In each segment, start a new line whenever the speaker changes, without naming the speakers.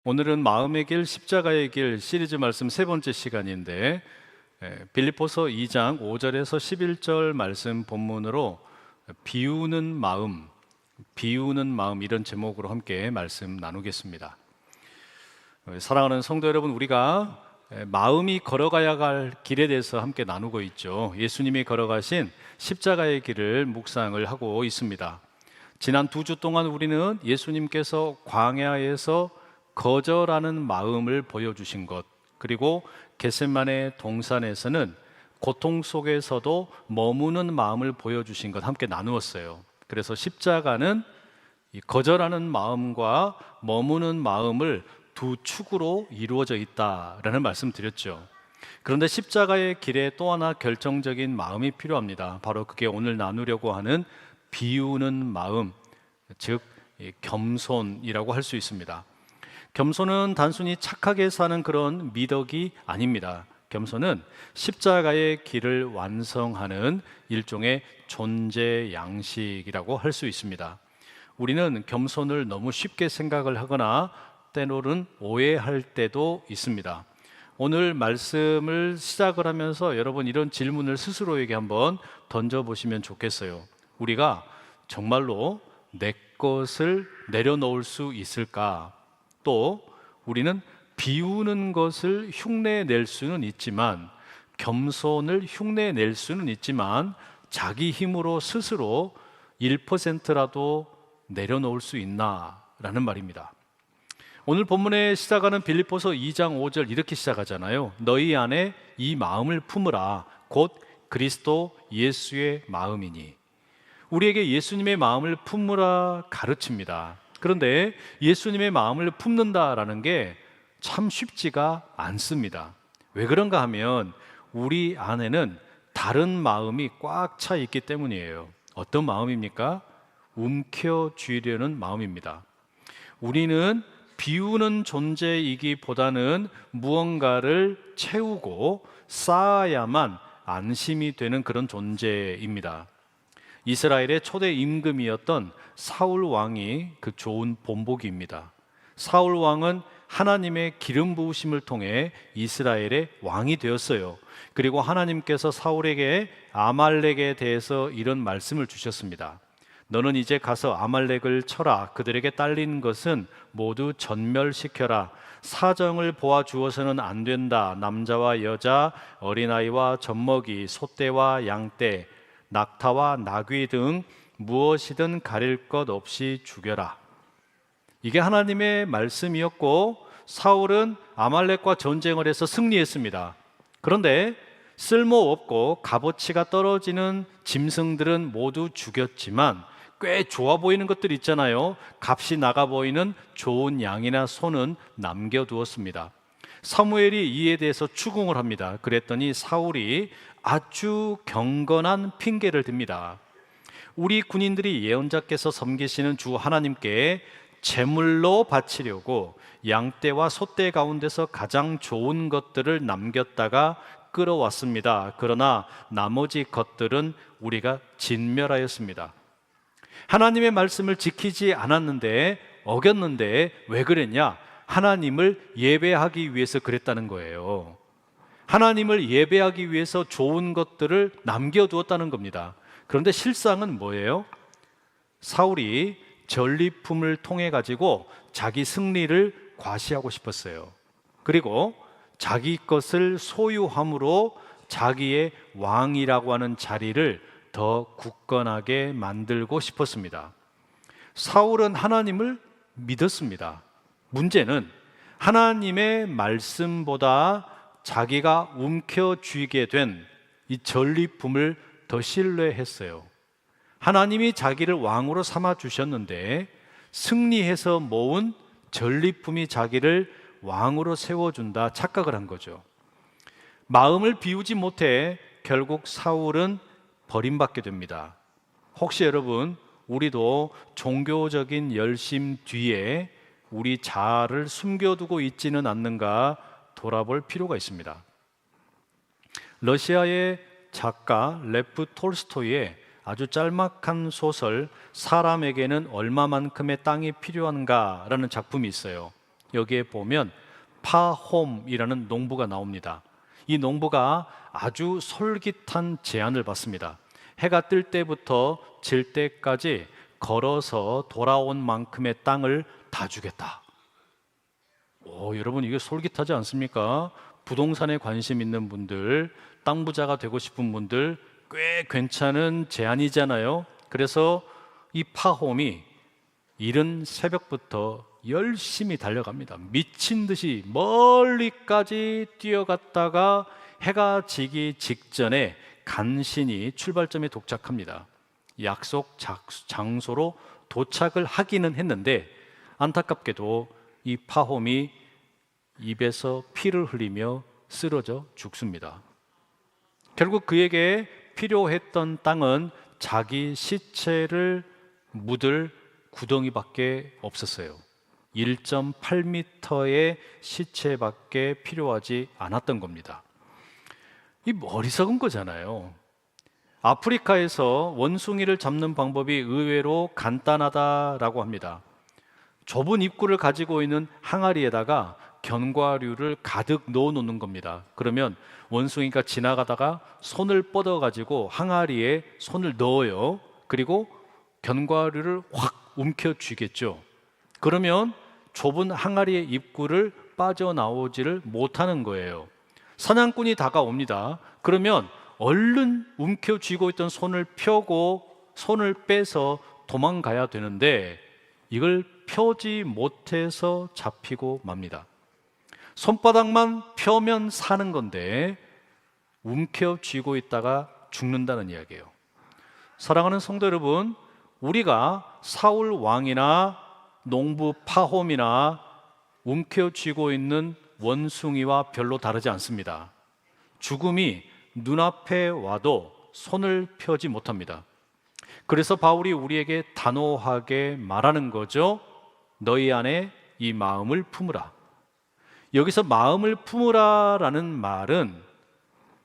오늘은 마음의 길, 십자가의 길 시리즈 말씀 세 번째 시간인데 빌립보서 2장 5절에서 11절 말씀 본문으로 비우는 마음 이런 제목으로 함께 말씀 나누겠습니다. 사랑하는 성도 여러분, 우리가 마음이 걸어가야 할 길에 대해서 함께 나누고 있죠. 예수님이 걸어가신 십자가의 길을 묵상을 하고 있습니다. 지난 2주 동안 우리는 예수님께서 광야에서 거절하는 마음을 보여주신 것, 그리고 겟세마네 동산에서는 고통 속에서도 머무는 마음을 보여주신 것 함께 나누었어요. 그래서 십자가는 이 거절하는 마음과 머무는 마음을 두 축으로 이루어져 있다라는 말씀 드렸죠. 그런데 십자가의 길에 또 하나 결정적인 마음이 필요합니다. 바로 그게 오늘 나누려고 하는 비우는 마음, 즉 겸손이라고 할 수 있습니다. 겸손은 단순히 착하게 사는 그런 미덕이 아닙니다. 겸손은 십자가의 길을 완성하는 일종의 존재 양식이라고 할 수 있습니다. 우리는 겸손을 너무 쉽게 생각을 하거나 때로는 오해할 때도 있습니다. 오늘 말씀을 시작을 하면서 여러분 이런 질문을 스스로에게 한번 던져보시면 좋겠어요. 우리가 정말로 내 것을 내려놓을 수 있을까? 또 우리는 비우는 것을 흉내낼 수는 있지만, 겸손을 흉내낼 수는 있지만 자기 힘으로 스스로 1%라도 내려놓을 수 있나? 라는 말입니다. 오늘 본문에 시작하는 빌립보서 2장 5절 이렇게 시작하잖아요. 너희 안에 이 마음을 품으라 곧 그리스도 예수의 마음이니. 우리에게 예수님의 마음을 품으라 가르칩니다. 그런데 예수님의 마음을 품는다라는 게 참 쉽지가 않습니다. 왜 그런가 하면 우리 안에는 다른 마음이 꽉 차 있기 때문이에요. 어떤 마음입니까? 움켜쥐려는 마음입니다. 우리는 비우는 존재이기보다는 무언가를 채우고 쌓아야만 안심이 되는 그런 존재입니다. 이스라엘의 초대 임금이었던 사울 왕이 그 좋은 본보기입니다. 사울 왕은 하나님의 기름 부으심을 통해 이스라엘의 왕이 되었어요. 그리고 하나님께서 사울에게 아말렉에 대해서 이런 말씀을 주셨습니다. 너는 이제 가서 아말렉을 쳐라. 그들에게 딸린 것은 모두 전멸시켜라. 사정을 보아 주어서는 안 된다. 남자와 여자, 어린아이와 젖먹이, 소떼와 양떼, 낙타와 나귀 등 무엇이든 가릴 것 없이 죽여라. 이게 하나님의 말씀이었고, 사울은 아말렉과 전쟁을 해서 승리했습니다. 그런데 쓸모없고 값어치가 떨어지는 짐승들은 모두 죽였지만 꽤 좋아 보이는 것들 있잖아요. 값이 나가 보이는 좋은 양이나 소는 남겨두었습니다. 사무엘이 이에 대해서 추궁을 합니다. 그랬더니 사울이 아주 경건한 핑계를 듭니다. 우리 군인들이 예언자께서 섬기시는 주 하나님께 제물로 바치려고 양떼와 소떼 가운데서 가장 좋은 것들을 남겼다가 끌어왔습니다. 그러나 나머지 것들은 우리가 진멸하였습니다. 하나님의 말씀을 지키지 않았는데, 어겼는데 왜 그랬냐? 하나님을 예배하기 위해서 그랬다는 거예요. 하나님을 예배하기 위해서 좋은 것들을 남겨두었다는 겁니다. 그런데 실상은 뭐예요? 사울이 전리품을 통해 가지고 자기 승리를 과시하고 싶었어요. 그리고 자기 것을 소유함으로 자기의 왕이라고 하는 자리를 더 굳건하게 만들고 싶었습니다. 사울은 하나님을 믿었습니다. 문제는 하나님의 말씀보다 자기가 움켜쥐게 된 이 전리품을 더 신뢰했어요. 하나님이 자기를 왕으로 삼아 주셨는데 승리해서 모은 전리품이 자기를 왕으로 세워준다 착각을 한 거죠. 마음을 비우지 못해 결국 사울은 버림받게 됩니다. 혹시 여러분, 우리도 종교적인 열심 뒤에 우리 자아를 숨겨두고 있지는 않는가 돌아볼 필요가 있습니다. 러시아의 작가 레프 톨스토이의 아주 짤막한 소설 사람에게는 얼마만큼의 땅이 필요한가 라는 작품이 있어요. 여기에 보면 파홈이라는 농부가 나옵니다. 이 농부가 아주 솔깃한 제안을 받습니다. 해가 뜰 때부터 질 때까지 걸어서 돌아온 만큼의 땅을 다 주겠다. 여러분, 이게 솔깃하지 않습니까? 부동산에 관심 있는 분들, 땅 부자가 되고 싶은 분들, 꽤 괜찮은 제안이잖아요. 그래서 이 파홈이 이른 새벽부터 열심히 달려갑니다. 미친 듯이 멀리까지 뛰어갔다가 해가 지기 직전에 간신히 출발점에 도착합니다. 약속 장소로 도착을 하기는 했는데 안타깝게도 이 파홈이 입에서 피를 흘리며 쓰러져 죽습니다. 결국 그에게 필요했던 땅은 자기 시체를 묻을 구덩이밖에 없었어요. 1.8m의 시체밖에 필요하지 않았던 겁니다. 이 어리석은 거잖아요. 아프리카에서 원숭이를 잡는 방법이 의외로 간단하다라고 합니다. 좁은 입구를 가지고 있는 항아리에다가 견과류를 가득 넣어 놓는 겁니다. 그러면 원숭이가 지나가다가 손을 뻗어 가지고 항아리에 손을 넣어요. 그리고 견과류를 확 움켜쥐겠죠. 그러면 좁은 항아리의 입구를 빠져나오지를 못하는 거예요. 사냥꾼이 다가옵니다. 그러면 얼른 움켜쥐고 있던 손을 펴고 손을 빼서 도망가야 되는데 이걸 펴지 못해서 잡히고 맙니다. 손바닥만 펴면 사는 건데 움켜쥐고 있다가 죽는다는 이야기예요. 사랑하는 성도 여러분, 우리가 사울 왕이나 농부 파홈이나 움켜쥐고 있는 원숭이와 별로 다르지 않습니다. 죽음이 눈앞에 와도 손을 펴지 못합니다. 그래서 바울이 우리에게 단호하게 말하는 거죠. 너희 안에 이 마음을 품으라. 여기서 마음을 품으라라는 말은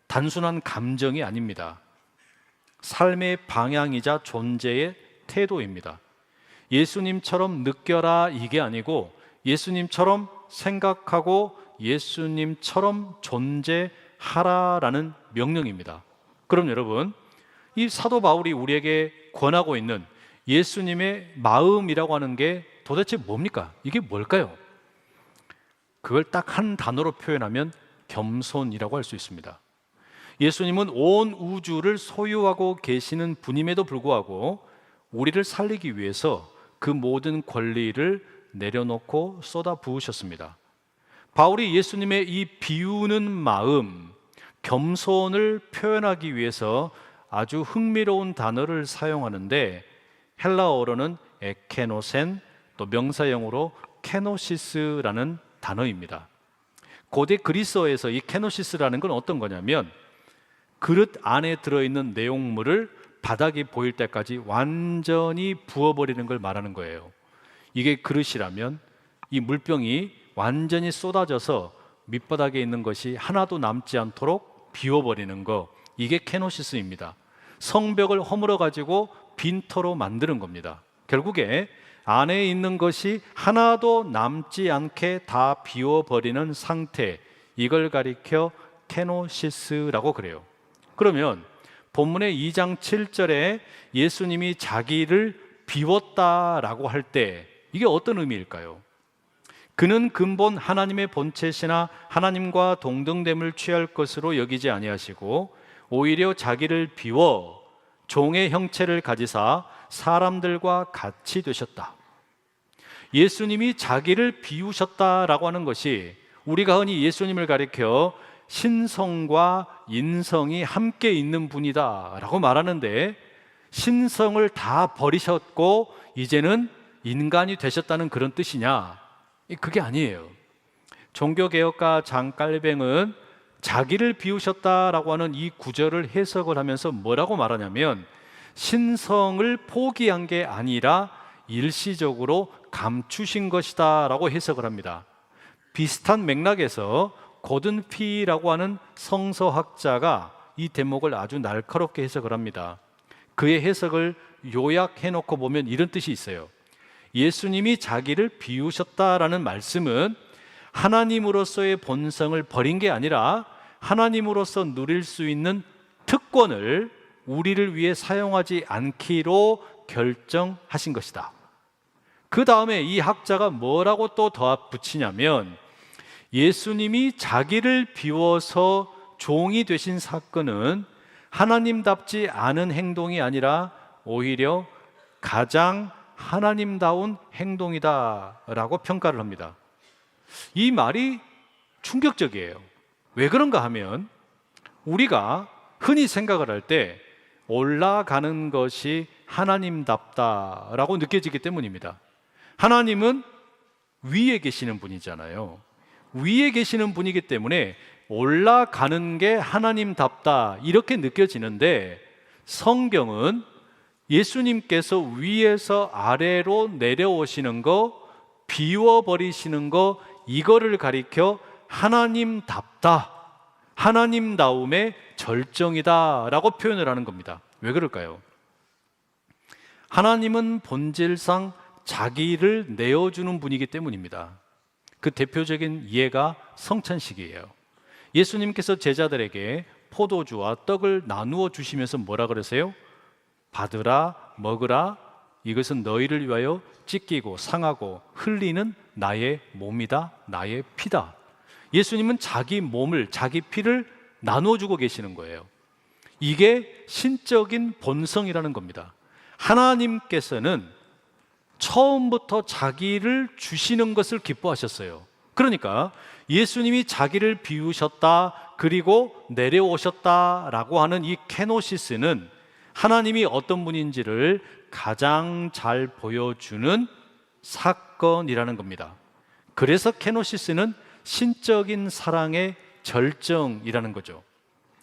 단순한 감정이 아닙니다. 삶의 방향이자 존재의 태도입니다. 예수님처럼 느껴라 이게 아니고 예수님처럼 생각하고 예수님처럼 존재하라라는 명령입니다. 그럼 여러분, 이 사도 바울이 우리에게 권하고 있는 예수님의 마음이라고 하는 게 도대체 뭡니까? 이게 뭘까요? 그걸 딱 한 단어로 표현하면 겸손이라고 할 수 있습니다. 예수님은 온 우주를 소유하고 계시는 분임에도 불구하고 우리를 살리기 위해서 그 모든 권리를 내려놓고 쏟아 부으셨습니다. 바울이 예수님의 이 비우는 마음, 겸손을 표현하기 위해서 아주 흥미로운 단어를 사용하는데 헬라어로는 에케노센, 또 명사형으로 케노시스라는 단어입니다. 고대 그리스어에서 이 케노시스라는 건 어떤 거냐면 그릇 안에 들어있는 내용물을 바닥이 보일 때까지 완전히 부어버리는 걸 말하는 거예요. 이게 그릇이라면 이 물병이 완전히 쏟아져서 밑바닥에 있는 것이 하나도 남지 않도록 비워버리는 거, 이게 케노시스입니다. 성벽을 허물어 가지고 빈터로 만드는 겁니다. 결국에 안에 있는 것이 하나도 남지 않게 다 비워버리는 상태, 이걸 가리켜 케노시스라고 그래요. 그러면 본문의 2장 7절에 예수님이 자기를 비웠다라고 할 때 이게 어떤 의미일까요? 그는 근본 하나님의 본체시나 하나님과 동등됨을 취할 것으로 여기지 아니하시고 오히려 자기를 비워 종의 형체를 가지사 사람들과 같이 되셨다. 예수님이 자기를 비우셨다라고 하는 것이 우리가 흔히 예수님을 가리켜 신성과 인성이 함께 있는 분이다 라고 말하는데 신성을 다 버리셨고 이제는 인간이 되셨다는 그런 뜻이냐? 그게 아니에요. 종교개혁가 장 깔뱅은 자기를 비우셨다라고 하는 이 구절을 해석을 하면서 뭐라고 말하냐면 신성을 포기한 게 아니라 일시적으로 감추신 것이다 라고 해석을 합니다. 비슷한 맥락에서 고든 피라고 하는 성서학자가 이 대목을 아주 날카롭게 해석을 합니다. 그의 해석을 요약해놓고 보면 이런 뜻이 있어요. 예수님이 자기를 비우셨다라는 말씀은 하나님으로서의 본성을 버린 게 아니라 하나님으로서 누릴 수 있는 특권을 우리를 위해 사용하지 않기로 결정하신 것이다. 그 다음에 이 학자가 뭐라고 또 덧붙이냐면, 예수님이 자기를 비워서 종이 되신 사건은 하나님답지 않은 행동이 아니라 오히려 가장 하나님다운 행동이다라고 평가를 합니다. 이 말이 충격적이에요. 왜 그런가 하면, 우리가 흔히 생각을 할 때 올라가는 것이 하나님답다라고 느껴지기 때문입니다. 하나님은 위에 계시는 분이잖아요. 위에 계시는 분이기 때문에 올라가는 게 하나님답다 이렇게 느껴지는데, 성경은 예수님께서 위에서 아래로 내려오시는 거, 비워버리시는 거, 이거를 가리켜 하나님답다, 하나님다움의 절정이다 라고 표현을 하는 겁니다. 왜 그럴까요? 하나님은 본질상 자기를 내어주는 분이기 때문입니다. 그 대표적인 예가 성찬식이에요. 예수님께서 제자들에게 포도주와 떡을 나누어 주시면서 뭐라 그러세요? 받으라, 먹으라, 이것은 너희를 위하여 찢기고 상하고 흘리는 나의 몸이다, 나의 피다. 예수님은 자기 몸을, 자기 피를 나눠주고 계시는 거예요. 이게 신적인 본성이라는 겁니다. 하나님께서는 처음부터 자기를 주시는 것을 기뻐하셨어요. 그러니까 예수님이 자기를 비우셨다, 그리고 내려오셨다라고 하는 이 케노시스는 하나님이 어떤 분인지를 가장 잘 보여주는 사건이라는 겁니다. 그래서 케노시스는 신적인 사랑의 절정이라는 거죠.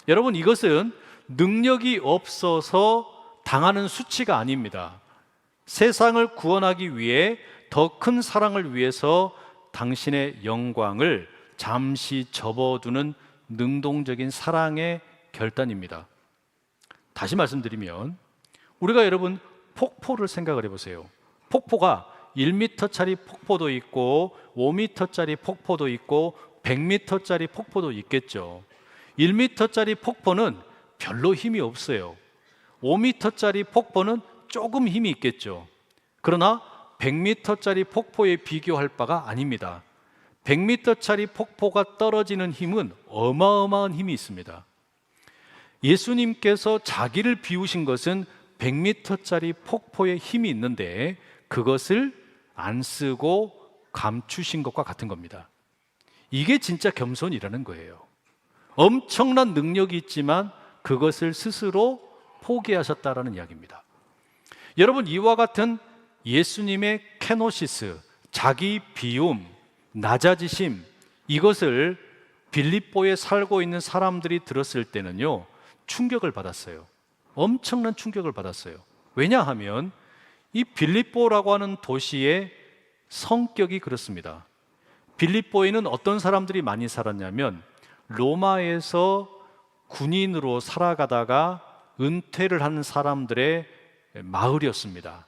여러분, 이것은 능력이 없어서 당하는 수치가 아닙니다. 세상을 구원하기 위해 더 큰 사랑을 위해서 당신의 영광을 잠시 접어두는 능동적인 사랑의 결단입니다. 다시 말씀드리면, 우리가 여러분 폭포를 생각을 해보세요. 폭포가 1m짜리 폭포도 있고 5m짜리 폭포도 있고 100m짜리 폭포도 있겠죠. 1m짜리 폭포는 별로 힘이 없어요. 5m짜리 폭포는 조금 힘이 있겠죠. 그러나 100m짜리 폭포에 비교할 바가 아닙니다. 100m짜리 폭포가 떨어지는 힘은 어마어마한 힘이 있습니다. 예수님께서 자기를 비우신 것은 100m짜리 폭포에 힘이 있는데 그것을 안 쓰고 감추신 것과 같은 겁니다. 이게 진짜 겸손이라는 거예요. 엄청난 능력이 있지만 그것을 스스로 포기하셨다라는 이야기입니다. 여러분, 이와 같은 예수님의 케노시스, 자기 비움, 낮아지심, 이것을 빌립보에 살고 있는 사람들이 들었을 때는요, 충격을 받았어요. 엄청난 충격을 받았어요. 왜냐하면 이 빌립보라고 하는 도시의 성격이 그렇습니다. 빌립보에는 어떤 사람들이 많이 살았냐면, 로마에서 군인으로 살아가다가 은퇴를 한 사람들의 마을이었습니다.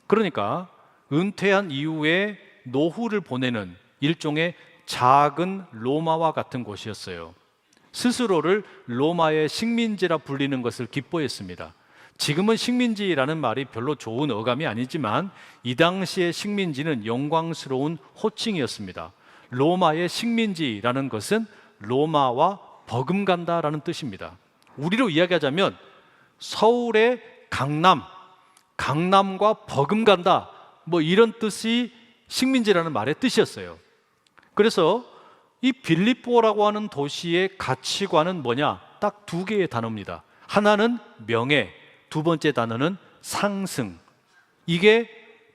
그러니까 은퇴한 이후에 노후를 보내는 일종의 작은 로마와 같은 곳이었어요. 스스로를 로마의 식민지라 불리는 것을 기뻐했습니다. 지금은 식민지라는 말이 별로 좋은 어감이 아니지만 이 당시의 식민지는 영광스러운 호칭이었습니다. 로마의 식민지라는 것은 로마와 버금간다라는 뜻입니다. 우리로 이야기하자면 서울의 강남, 강남과 버금간다, 뭐 이런 뜻이 식민지라는 말의 뜻이었어요. 그래서 이 빌립보라고 하는 도시의 가치관은 뭐냐? 딱 두 개의 단어입니다. 하나는 명예, 두 번째 단어는 상승. 이게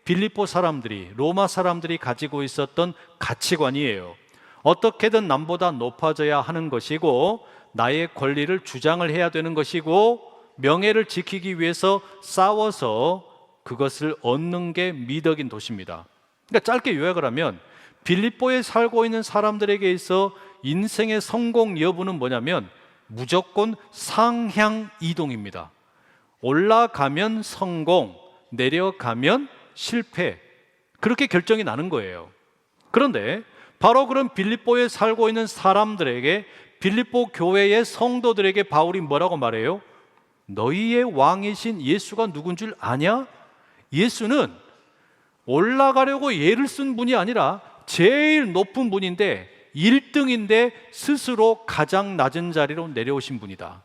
빌립보 사람들이, 로마 사람들이 가지고 있었던 가치관이에요. 어떻게든 남보다 높아져야 하는 것이고, 나의 권리를 주장을 해야 되는 것이고, 명예를 지키기 위해서 싸워서 그것을 얻는 게 미덕인 도시입니다. 그러니까 짧게 요약을 하면, 빌립보에 살고 있는 사람들에게 있어 인생의 성공 여부는 뭐냐면 무조건 상향 이동입니다. 올라가면 성공, 내려가면 실패, 그렇게 결정이 나는 거예요. 그런데 바로 그런 빌립보에 살고 있는 사람들에게, 빌립보 교회의 성도들에게 바울이 뭐라고 말해요? 너희의 왕이신 예수가 누군 줄 아냐? 예수는 올라가려고 예를 쓴 분이 아니라 제일 높은 분인데 1등인데 스스로 가장 낮은 자리로 내려오신 분이다.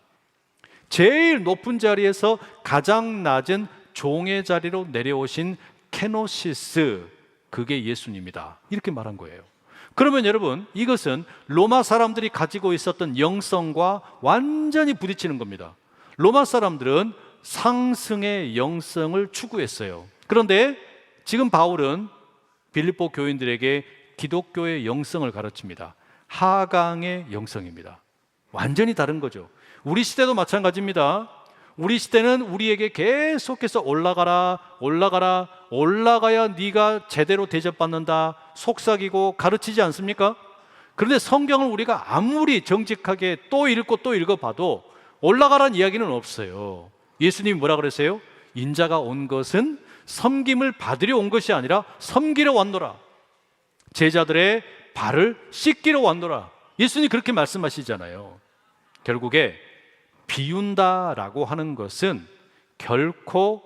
제일 높은 자리에서 가장 낮은 종의 자리로 내려오신 케노시스, 그게 예수님이다. 이렇게 말한 거예요. 그러면 여러분, 이것은 로마 사람들이 가지고 있었던 영성과 완전히 부딪히는 겁니다. 로마 사람들은 상승의 영성을 추구했어요. 그런데 지금 바울은 빌립보 교인들에게 기독교의 영성을 가르칩니다. 하강의 영성입니다. 완전히 다른 거죠. 우리 시대도 마찬가지입니다. 우리 시대는 우리에게 계속해서 올라가라, 올라가라, 올라가야 네가 제대로 대접받는다 속삭이고 가르치지 않습니까? 그런데 성경을 우리가 아무리 정직하게 또 읽고 또 읽어봐도 올라가라는 이야기는 없어요. 예수님이 뭐라 그랬어요? 인자가 온 것은 섬김을 받으려 온 것이 아니라 섬기러 왔노라. 제자들의 발을 씻기러 왔노라. 예수님이 그렇게 말씀하시잖아요. 결국에 비운다라고 하는 것은 결코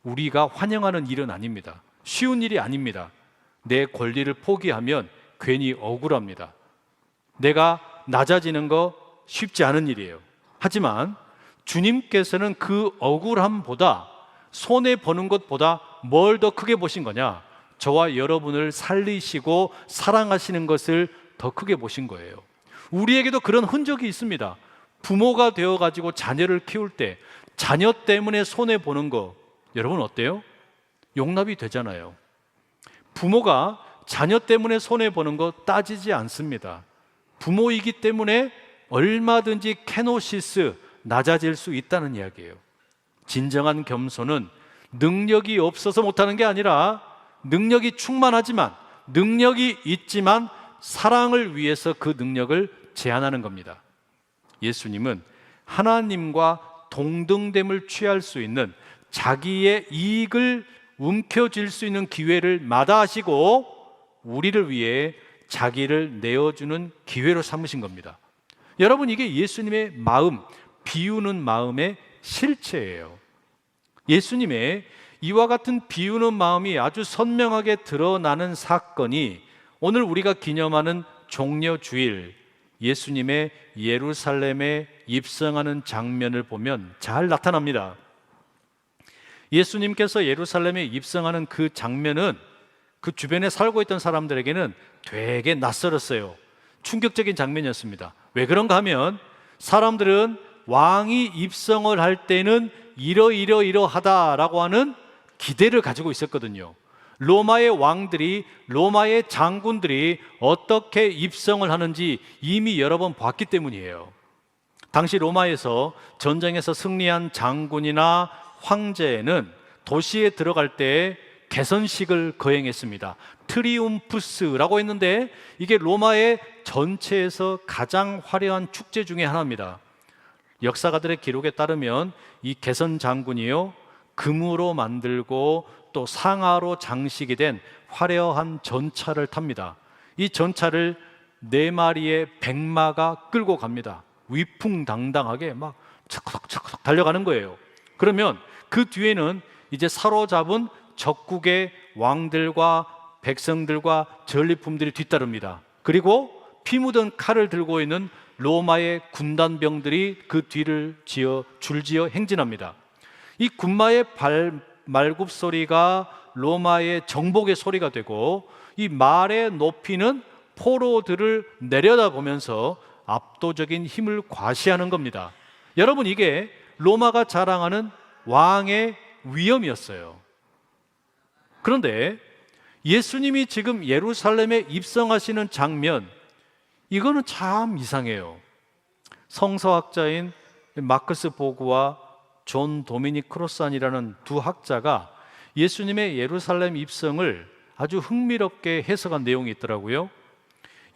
우리가 환영하는 일은 아닙니다. 쉬운 일이 아닙니다. 내 권리를 포기하면 괜히 억울합니다. 내가 낮아지는 거 쉽지 않은 일이에요. 하지만 주님께서는 그 억울함보다, 손해보는 것보다 뭘 더 크게 보신 거냐? 저와 여러분을 살리시고 사랑하시는 것을 더 크게 보신 거예요. 우리에게도 그런 흔적이 있습니다. 부모가 되어가지고 자녀를 키울 때 자녀 때문에 손해보는 거, 여러분 어때요? 용납이 되잖아요. 부모가 자녀 때문에 손해보는 거 따지지 않습니다. 부모이기 때문에 얼마든지 케노시스, 낮아질 수 있다는 이야기예요. 진정한 겸손은 능력이 없어서 못하는 게 아니라 능력이 충만하지만, 능력이 있지만 사랑을 위해서 그 능력을 제한하는 겁니다. 예수님은 하나님과 동등됨을 취할 수 있는, 자기의 이익을 움켜쥘 수 있는 기회를 마다하시고 우리를 위해 자기를 내어주는 기회로 삼으신 겁니다. 여러분, 이게 예수님의 마음, 비우는 마음의 실체예요. 예수님의 이와 같은 비우는 마음이 아주 선명하게 드러나는 사건이 오늘 우리가 기념하는 종려주일, 예수님의 예루살렘에 입성하는 장면을 보면 잘 나타납니다. 예수님께서 예루살렘에 입성하는 그 장면은 그 주변에 살고 있던 사람들에게는 되게 낯설었어요. 충격적인 장면이었습니다. 왜 그런가 하면 사람들은 왕이 입성을 할 때는 이러이러이러하다라고 하는 기대를 가지고 있었거든요. 로마의 왕들이, 로마의 장군들이 어떻게 입성을 하는지 이미 여러 번 봤기 때문이에요. 당시 로마에서 전쟁에서 승리한 장군이나 황제는 도시에 들어갈 때 개선식을 거행했습니다. 트리움프스라고 했는데 이게 로마의 전체에서 가장 화려한 축제 중에 하나입니다. 역사가들의 기록에 따르면 이 개선 장군이요, 금으로 만들고 또 상아로 장식이 된 화려한 전차를 탑니다. 이 전차를 4마리의 백마가 끌고 갑니다. 위풍당당하게 막 착착착 달려가는 거예요. 그러면 그 뒤에는 이제 사로잡은 적국의 왕들과 백성들과 전리품들이 뒤따릅니다. 그리고 피 묻은 칼을 들고 있는 로마의 군단병들이 그 뒤를 줄지어 행진합니다. 이 군마의 말굽 소리가 로마의 정복의 소리가 되고, 이 말의 높이는 포로들을 내려다보면서 압도적인 힘을 과시하는 겁니다. 여러분, 이게 로마가 자랑하는 왕의 위엄이었어요. 그런데 예수님이 지금 예루살렘에 입성하시는 장면, 이거는 참 이상해요. 성서학자인 마크스 보그와 존 도미닉 크로산이라는 두 학자가 예수님의 예루살렘 입성을 아주 흥미롭게 해석한 내용이 있더라고요.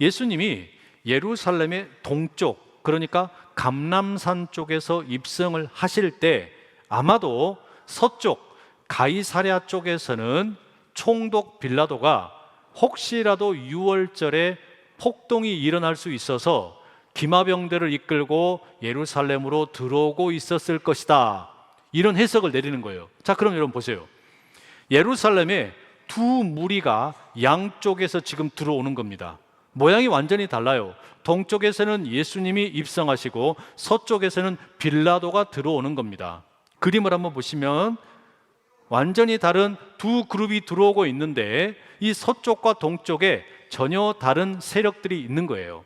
예수님이 예루살렘의 동쪽, 그러니까 감람산 쪽에서 입성을 하실 때 아마도 서쪽 가이사랴 쪽에서는 총독 빌라도가 혹시라도 유월절에 폭동이 일어날 수 있어서 기마병대를 이끌고 예루살렘으로 들어오고 있었을 것이다. 이런 해석을 내리는 거예요. 자, 그럼 여러분 보세요. 예루살렘에 두 무리가 양쪽에서 지금 들어오는 겁니다. 모양이 완전히 달라요. 동쪽에서는 예수님이 입성하시고 서쪽에서는 빌라도가 들어오는 겁니다. 그림을 한번 보시면 완전히 다른 두 그룹이 들어오고 있는데 이 서쪽과 동쪽에 전혀 다른 세력들이 있는 거예요.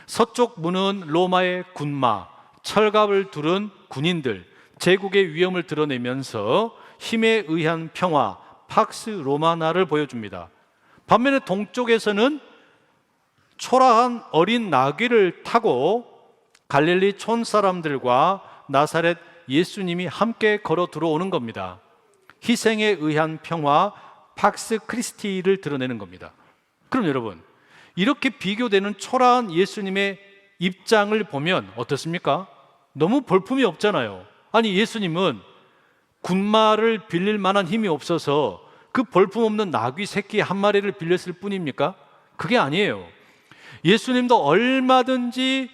서쪽 문은 로마의 군마, 철갑을 두른 군인들, 제국의 위험을 드러내면서 힘에 의한 평화, 팍스 로마나를 보여줍니다. 반면에 동쪽에서는 초라한 어린 나귀를 타고 갈릴리 촌 사람들과 나사렛 예수님이 함께 걸어 들어오는 겁니다. 희생에 의한 평화, 팍스 크리스티를 드러내는 겁니다. 그럼 여러분, 이렇게 비교되는 초라한 예수님의 입장을 보면 어떻습니까? 너무 볼품이 없잖아요. 아니, 예수님은 군마를 빌릴 만한 힘이 없어서 그 볼품없는 나귀 새끼 한 마리를 빌렸을 뿐입니까? 그게 아니에요. 예수님도 얼마든지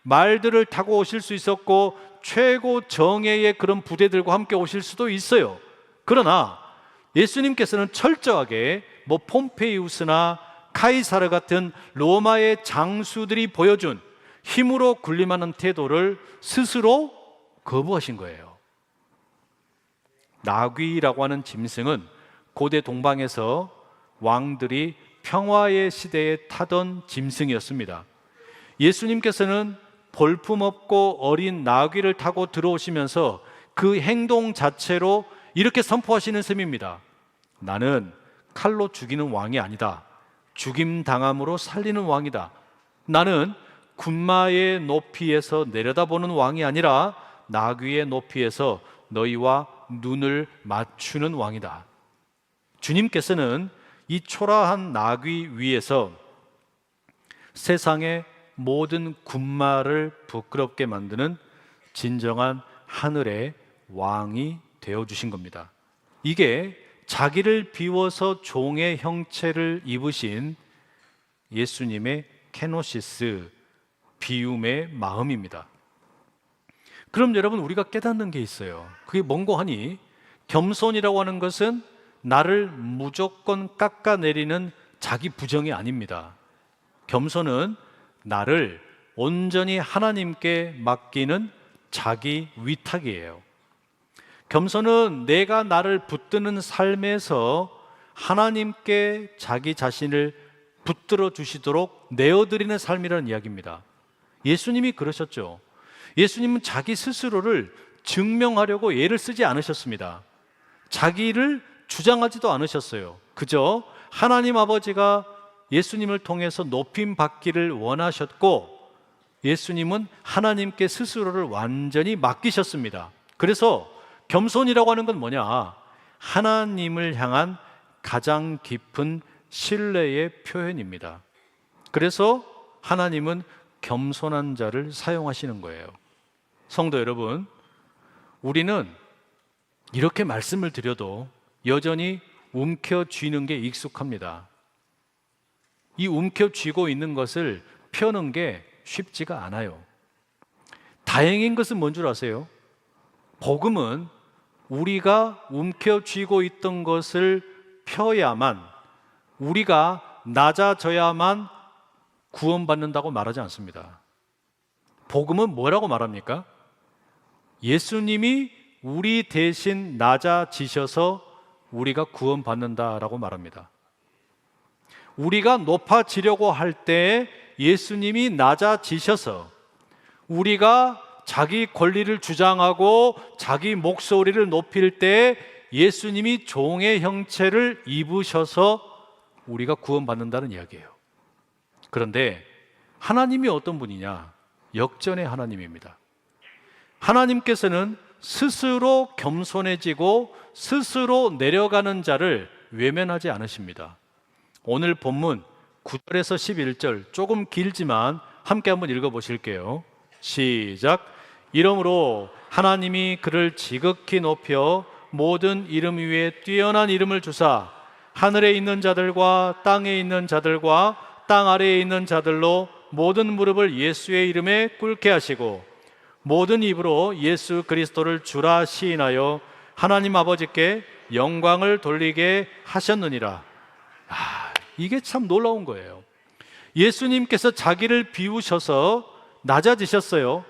말들을 타고 오실 수 있었고 최고 정예의 그런 부대들과 함께 오실 수도 있어요. 그러나 예수님께서는 철저하게 폼페이우스나 카이사르 같은 로마의 장수들이 보여준 힘으로 군림하는 태도를 스스로 거부하신 거예요. 나귀라고 하는 짐승은 고대 동방에서 왕들이 평화의 시대에 타던 짐승이었습니다. 예수님께서는 볼품없고 어린 나귀를 타고 들어오시면서 그 행동 자체로 이렇게 선포하시는 셈입니다. 나는 칼로 죽이는 왕이 아니다. 죽임 당함으로 살리는 왕이다. 나는 군마의 높이에서 내려다보는 왕이 아니라 나귀의 높이에서 너희와 눈을 맞추는 왕이다. 주님께서는 이 초라한 나귀 위에서 세상의 모든 군마를 부끄럽게 만드는 진정한 하늘의 왕이 되어주신 겁니다. 이게 자기를 비워서 종의 형체를 입으신 예수님의 케노시스, 비움의 마음입니다. 그럼 여러분, 우리가 깨닫는 게 있어요. 그게 뭔고 하니, 겸손이라고 하는 것은 나를 무조건 깎아내리는 자기 부정이 아닙니다. 겸손은 나를 온전히 하나님께 맡기는 자기 위탁이에요. 겸손은 내가 나를 붙드는 삶에서 하나님께 자기 자신을 붙들어 주시도록 내어드리는 삶이라는 이야기입니다. 예수님이 그러셨죠. 예수님은 자기 스스로를 증명하려고 애를 쓰지 않으셨습니다. 자기를 주장하지도 않으셨어요. 그저 하나님 아버지가 예수님을 통해서 높임 받기를 원하셨고, 예수님은 하나님께 스스로를 완전히 맡기셨습니다. 그래서 겸손이라고 하는 건 뭐냐? 하나님을 향한 가장 깊은 신뢰의 표현입니다. 그래서 하나님은 겸손한 자를 사용하시는 거예요. 성도 여러분, 우리는 이렇게 말씀을 드려도 여전히 움켜쥐는 게 익숙합니다. 이 움켜쥐고 있는 것을 펴는 게 쉽지가 않아요. 다행인 것은 뭔 줄 아세요? 복음은 우리가 움켜쥐고 있던 것을 펴야만, 우리가 낮아져야만 구원받는다고 말하지 않습니다. 복음은 뭐라고 말합니까? 예수님이 우리 대신 낮아지셔서 우리가 구원받는다라고 말합니다. 우리가 높아지려고 할 때 예수님이 낮아지셔서, 우리가 자기 권리를 주장하고 자기 목소리를 높일 때 예수님이 종의 형체를 입으셔서 우리가 구원받는다는 이야기예요. 그런데 하나님이 어떤 분이냐? 역전의 하나님입니다. 하나님께서는 스스로 겸손해지고 스스로 내려가는 자를 외면하지 않으십니다. 오늘 본문 9절에서 11절, 조금 길지만 함께 한번 읽어보실게요. 시작. 이러므로 하나님이 그를 지극히 높여 모든 이름 위에 뛰어난 이름을 주사 하늘에 있는 자들과 땅에 있는 자들과 땅 아래에 있는 자들로 모든 무릎을 예수의 이름에 꿇게 하시고 모든 입으로 예수 그리스도를 주라 시인하여 하나님 아버지께 영광을 돌리게 하셨느니라. 이게 참 놀라운 거예요. 예수님께서 자기를 비우셔서 낮아지셨어요.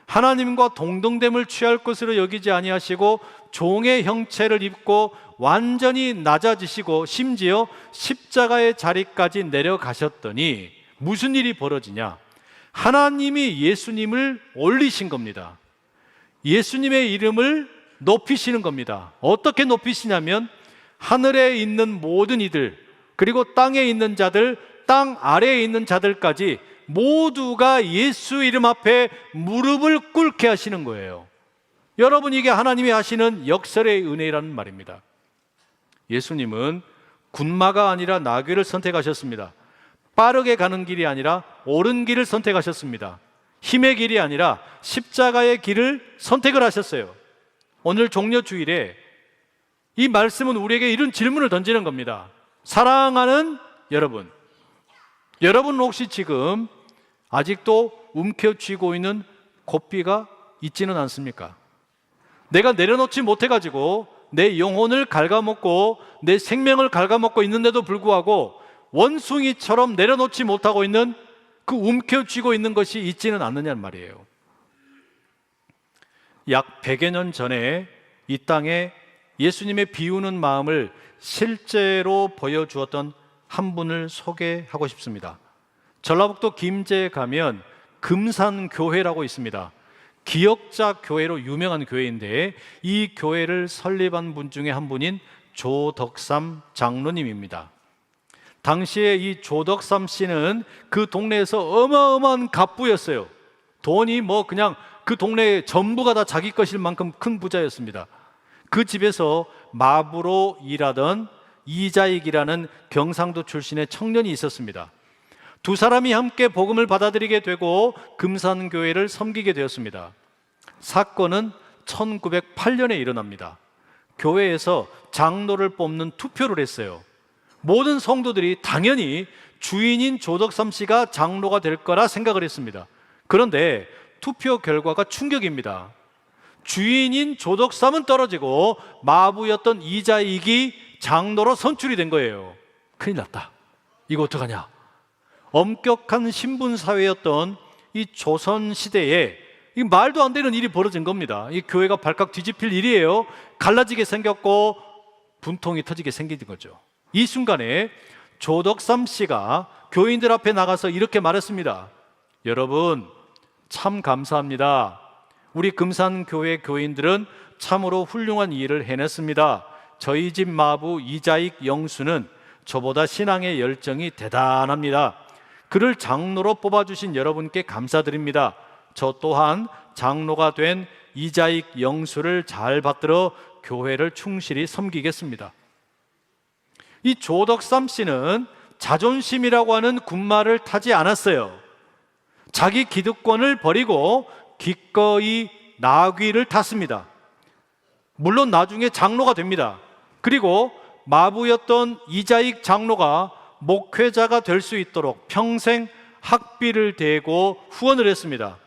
하나님과 동등됨을 취할 것으로 여기지 아니하시고 종의 형체를 입고 완전히 낮아지시고 심지어 십자가의 자리까지 내려가셨더니 무슨 일이 벌어지냐? 하나님이 예수님을 올리신 겁니다. 예수님의 이름을 높이시는 겁니다. 어떻게 높이시냐면 하늘에 있는 모든 이들, 그리고 땅에 있는 자들, 땅 아래에 있는 자들까지 모두가 예수 이름 앞에 무릎을 꿇게 하시는 거예요. 여러분, 이게 하나님이 하시는 역설의 은혜라는 말입니다. 예수님은 군마가 아니라 나귀를 선택하셨습니다. 빠르게 가는 길이 아니라 옳은 길을 선택하셨습니다. 힘의 길이 아니라 십자가의 길을 선택을 하셨어요. 오늘 종려주일에 이 말씀은 우리에게 이런 질문을 던지는 겁니다. 사랑하는 여러분, 여러분 혹시 지금 아직도 움켜쥐고 있는 고삐가 있지는 않습니까? 내가 내려놓지 못해가지고 내 영혼을 갉아먹고 내 생명을 갉아먹고 있는데도 불구하고 원숭이처럼 내려놓지 못하고 있는 그 움켜쥐고 있는 것이 있지는 않느냐는 말이에요. 약 100여 년 전에 이 땅에 예수님의 비우는 마음을 실제로 보여주었던 한 분을 소개하고 싶습니다. 전라북도 김제에 가면 금산교회라고 있습니다. 기역자 교회로 유명한 교회인데 이 교회를 설립한 분 중에 한 분인 조덕삼 장로님입니다. 당시에 이 조덕삼 씨는 그 동네에서 어마어마한 갑부였어요. 돈이 그냥 그 동네 전부가 다 자기 것일 만큼 큰 부자였습니다. 그 집에서 마부로 일하던 이자익이라는 경상도 출신의 청년이 있었습니다. 두 사람이 함께 복음을 받아들이게 되고 금산교회를 섬기게 되었습니다. 사건은 1908년에 일어납니다. 교회에서 장로를 뽑는 투표를 했어요. 모든 성도들이 당연히 주인인 조덕삼 씨가 장로가 될 거라 생각을 했습니다. 그런데 투표 결과가 충격입니다. 주인인 조덕삼은 떨어지고 마부였던 이자익이 장로로 선출이 된 거예요. 큰일 났다. 이거 어떡하냐? 엄격한 신분사회였던 이 조선시대에 이 말도 안 되는 일이 벌어진 겁니다. 이 교회가 발칵 뒤집힐 일이에요. 갈라지게 생겼고 분통이 터지게 생긴 거죠. 이 순간에 조덕삼 씨가 교인들 앞에 나가서 이렇게 말했습니다. 여러분, 참 감사합니다. 우리 금산교회 교인들은 참으로 훌륭한 일을 해냈습니다. 저희 집 마부 이자익 영수는 저보다 신앙의 열정이 대단합니다. 그를 장로로 뽑아주신 여러분께 감사드립니다. 저 또한 장로가 된 이자익 영수를 잘 받들어 교회를 충실히 섬기겠습니다. 이 조덕삼 씨는 자존심이라고 하는 군마를 타지 않았어요. 자기 기득권을 버리고 기꺼이 나귀를 탔습니다. 물론 나중에 장로가 됩니다. 그리고 마부였던 이자익 장로가 목회자가 될 수 있도록 평생 학비를 대고 후원을 했습니다.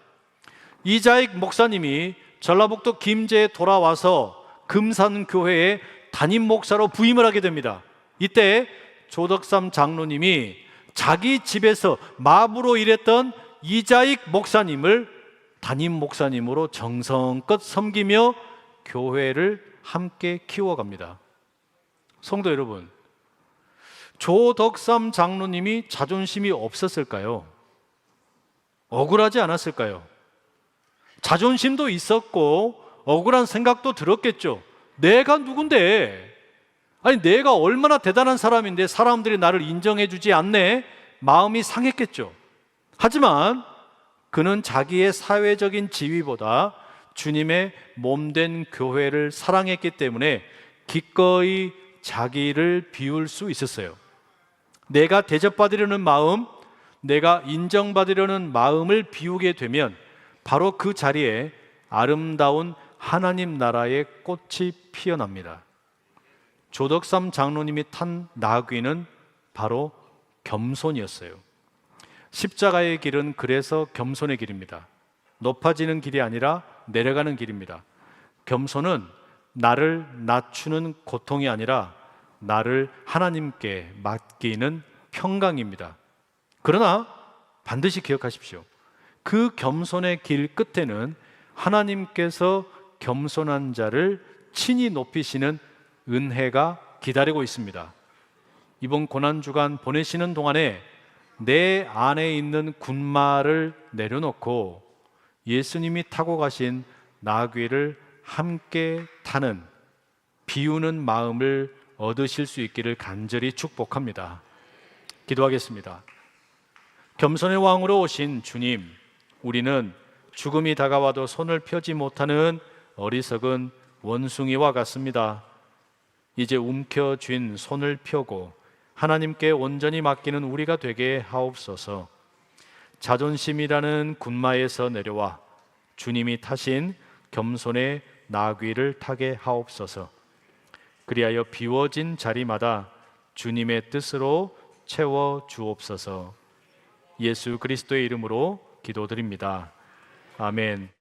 이자익 목사님이 전라북도 김제에 돌아와서 금산교회의 담임 목사로 부임을 하게 됩니다. 이때 조덕삼 장로님이 자기 집에서 마부로 일했던 이자익 목사님을 담임 목사님으로 정성껏 섬기며 교회를 함께 키워갑니다. 성도 여러분, 조덕삼 장로님이 자존심이 없었을까요? 억울하지 않았을까요? 자존심도 있었고 억울한 생각도 들었겠죠. 내가 누군데? 아니, 내가 얼마나 대단한 사람인데 사람들이 나를 인정해주지 않네? 마음이 상했겠죠. 하지만 그는 자기의 사회적인 지위보다 주님의 몸된 교회를 사랑했기 때문에 기꺼이 자기를 비울 수 있었어요. 내가 대접받으려는 마음, 내가 인정받으려는 마음을 비우게 되면 바로 그 자리에 아름다운 하나님 나라의 꽃이 피어납니다. 조덕삼 장로님이 탄 나귀는 바로 겸손이었어요. 십자가의 길은 그래서 겸손의 길입니다. 높아지는 길이 아니라 내려가는 길입니다. 겸손은 나를 낮추는 고통이 아니라 나를 하나님께 맡기는 평강입니다. 그러나 반드시 기억하십시오. 그 겸손의 길 끝에는 하나님께서 겸손한 자를 친히 높이시는 은혜가 기다리고 있습니다. 이번 고난주간 보내시는 동안에 내 안에 있는 군마를 내려놓고 예수님이 타고 가신 나귀를 함께 타는 비우는 마음을 얻으실 수 있기를 간절히 축복합니다. 기도하겠습니다. 겸손의 왕으로 오신 주님, 우리는 죽음이 다가와도 손을 펴지 못하는 어리석은 원숭이와 같습니다. 이제 움켜쥔 손을 펴고 하나님께 온전히 맡기는 우리가 되게 하옵소서. 자존심이라는 군마에서 내려와 주님이 타신 겸손의 나귀를 타게 하옵소서. 그리하여 비워진 자리마다 주님의 뜻으로 채워 주옵소서. 예수 그리스도의 이름으로 기도드립니다. 아멘.